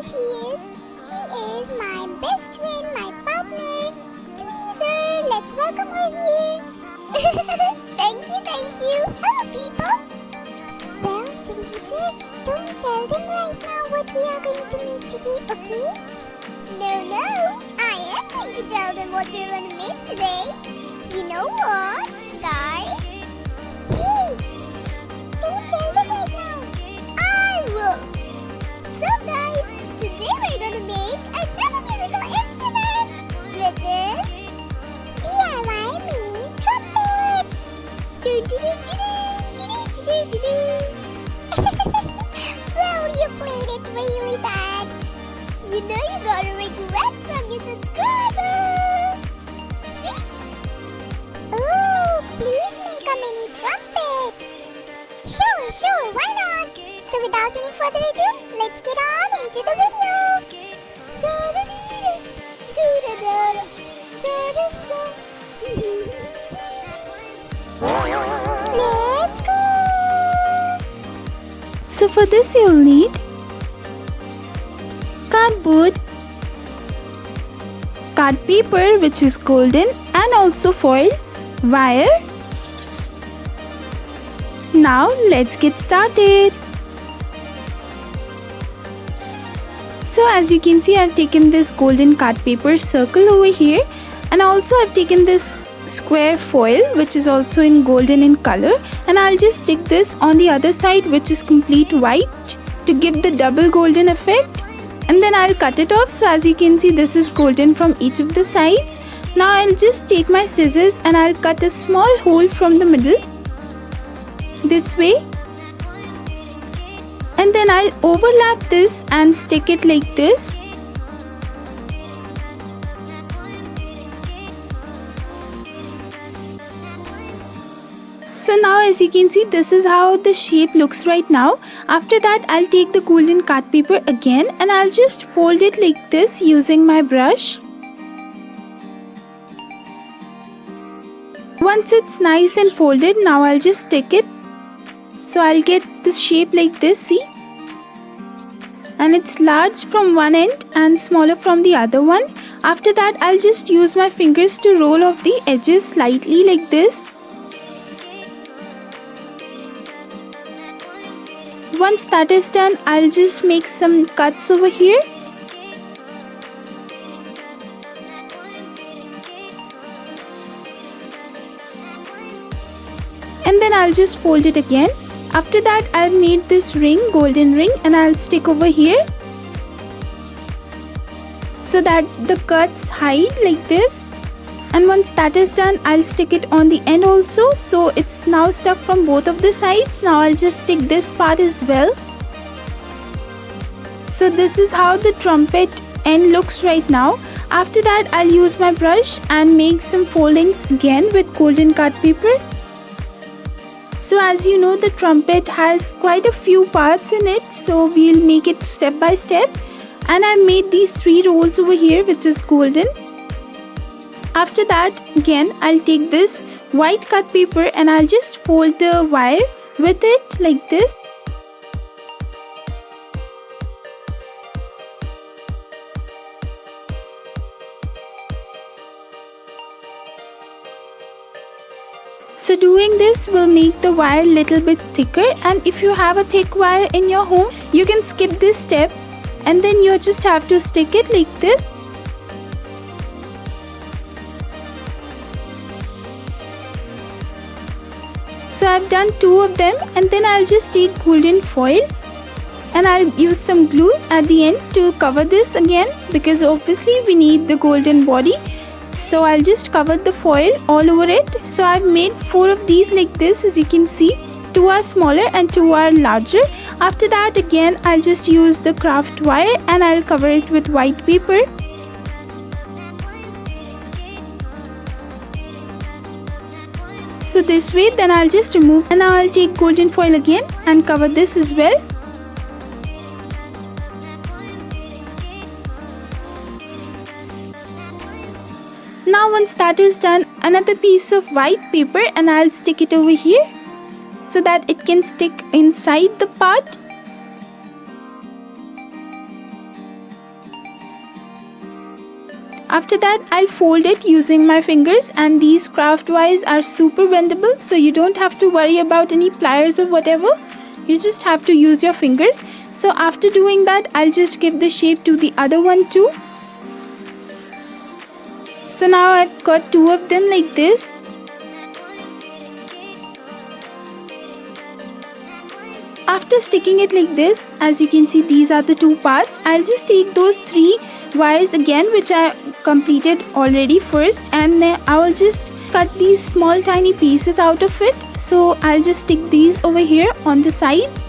she is. She is my best friend, my partner, Tweezer. Let's welcome her here. Thank you. Hello, people. Well, Tweezer, don't tell them right now what we are going to make today, okay? No. I am going to tell them what we're going to make today. You know what, guys? Hey, shh! Don't tell them right now. I will. So, guys, today we're going to make another musical instrument, which is DIY mini trumpet. Well, you played it really bad. You know you got a request from your subscriber. See? Oh, please make a mini trumpet. Sure, why not? So without any further ado, let's get on into the video. Let's go. So for this you'll need cardboard, card paper which is golden and also foil, wire. Now let's get started. So as you can see, I've taken this golden card paper circle over here, and also I've taken this square foil which is also in golden in color, and I'll just stick this on the other side which is complete white to give the double golden effect, and then I'll cut it off. So as you can see, this is golden from each of the sides. Now I'll just take my scissors and I'll cut a small hole from the middle this way, and then I'll overlap this and stick it like this. So now as you can see, this is how the shape looks right now. After that, I'll take the golden card paper again and I'll just fold it like this using my brush. Once it's nice and folded, now I'll just stick it. So I'll get this shape like this, see? And it's large from one end and smaller from the other one. After that, I'll just use my fingers to roll off the edges slightly like this. Once that is done, I'll just make some cuts over here. And then I'll just fold it again. After that, I've made this ring, golden ring, and I'll stick over here so that the cuts hide like this. And once that is done, I'll stick it on the end also, so it's now stuck from both of the sides. Now I'll just stick this part as well. So this is how the trumpet end looks right now. After that, I'll use my brush and make some foldings again with golden card paper. So as you know, the trumpet has quite a few parts in it, so we'll make it step by step. And I made these 3 rolls over here which is golden. After that, again I'll take this white cut paper and I'll just fold the wire with it like this. So doing this will make the wire little bit thicker, and if you have a thick wire in your home, you can skip this step and then you just have to stick it like this. So I've done 2 of them, and then I'll just take golden foil and I'll use some glue at the end to cover this again, because obviously we need the golden body. So I'll just cover the foil all over it. So I've made 4 of these like this, as you can see. 2 are smaller and 2 are larger. After that, again I'll just use the craft wire and I'll cover it with white paper. So this way, then I'll just remove, and now I'll take golden foil again and cover this as well. Now once that is done, another piece of white paper and I'll stick it over here so that it can stick inside the part. After that, I'll fold it using my fingers, and these craft wires are super bendable, so you don't have to worry about any pliers or whatever. You just have to use your fingers. So after doing that, I'll just give the shape to the other one too. So now I've got two of them like this. After sticking it like this, as you can see, these are the two parts. I'll just take those three wires again, which I completed already first, and then I'll just cut these small tiny pieces out of it. So I'll just stick these over here on the sides.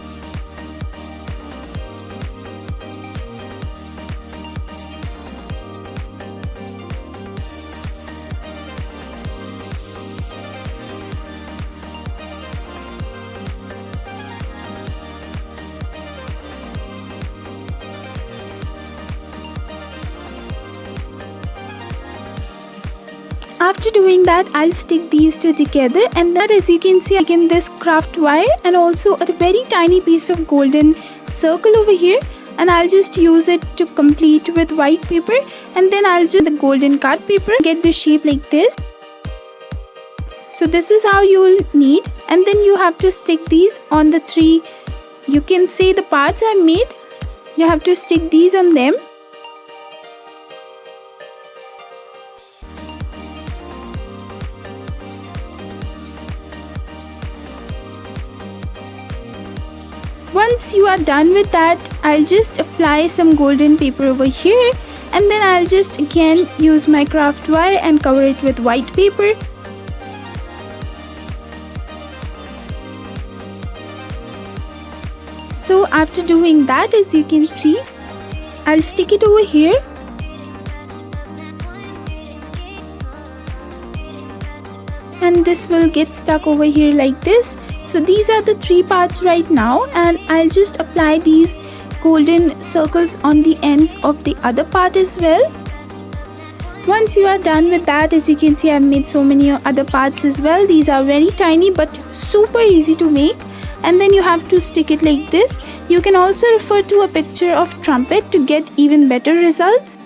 After doing that, I'll stick these two together, and that, as you can see, again this craft wire and also a very tiny piece of golden circle over here, and I'll just use it to complete with white paper, and then I'll use the golden card paper, get the shape like this. So this is how you'll need, and then you have to stick these on the three, you can say, the parts I made. You have to stick these on them. Once you are done with that, I'll just apply some golden paper over here, and then I'll just again use my craft wire and cover it with white paper. So after doing that, as you can see, I'll stick it over here. And this will get stuck over here like this. So these are the three parts right now, and I'll just apply these golden circles on the ends of the other part as well. Once you are done with that, as you can see, I've made so many other parts as well. These are very tiny but super easy to make, and then you have to stick it like this. You can also refer to a picture of trumpet to get even better results.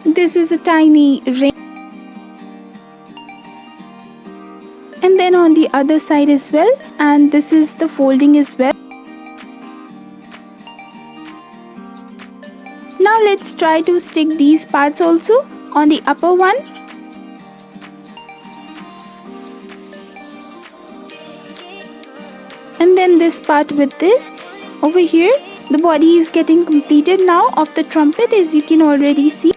This is a tiny ring, and then on the other side as well, and this is the folding as well. Now let's try to stick these parts also on the upper one. And then this part with this over here. The body is getting completed now of the trumpet, as you can already see.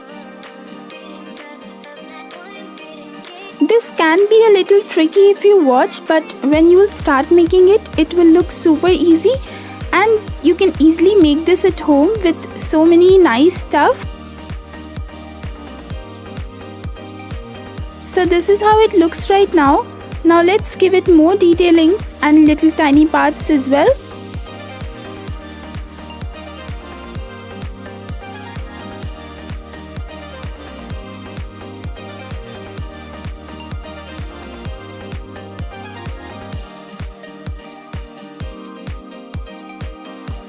This can be a little tricky if you watch, but when you will start making it, it will look super easy, and you can easily make this at home with so many nice stuff. So this is how it looks right now. Now let's give it more detailings and little tiny parts as well.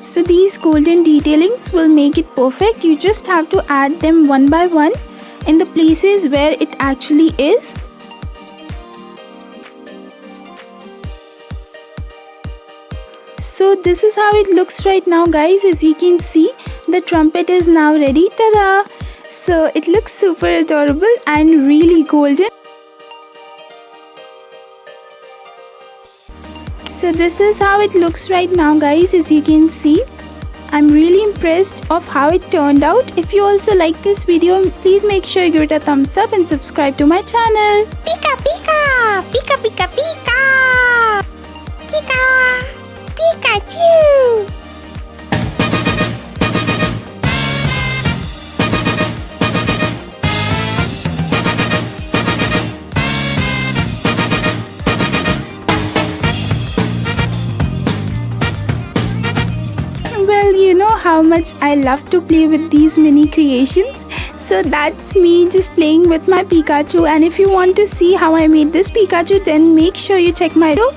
So these golden detailings will make it perfect. You just have to add them one by one in the places where it actually is. So this is how it looks right now, guys. As you can see, the trumpet is now ready. Ta-da! So it looks super adorable and really golden. So this is how it looks right now, guys. As you can see, I'm really impressed of how it turned out. If you also like this video, please make sure you give it a thumbs up and subscribe to my channel. Pika pika! Pika pika pika! Pika! Pikachu! Well, you know how much I love to play with these mini creations. So that's me just playing with my Pikachu, and if you want to see how I made this Pikachu, then make sure you check my video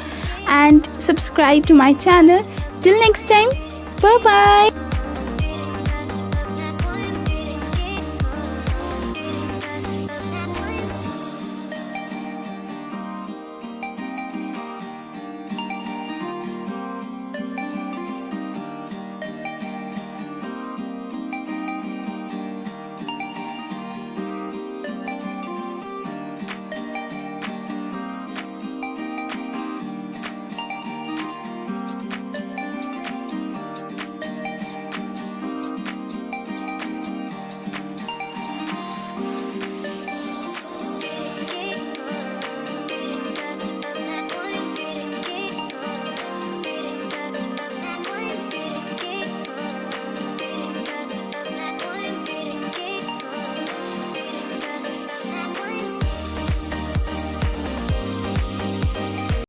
and subscribe to my channel. Till next time, bye bye.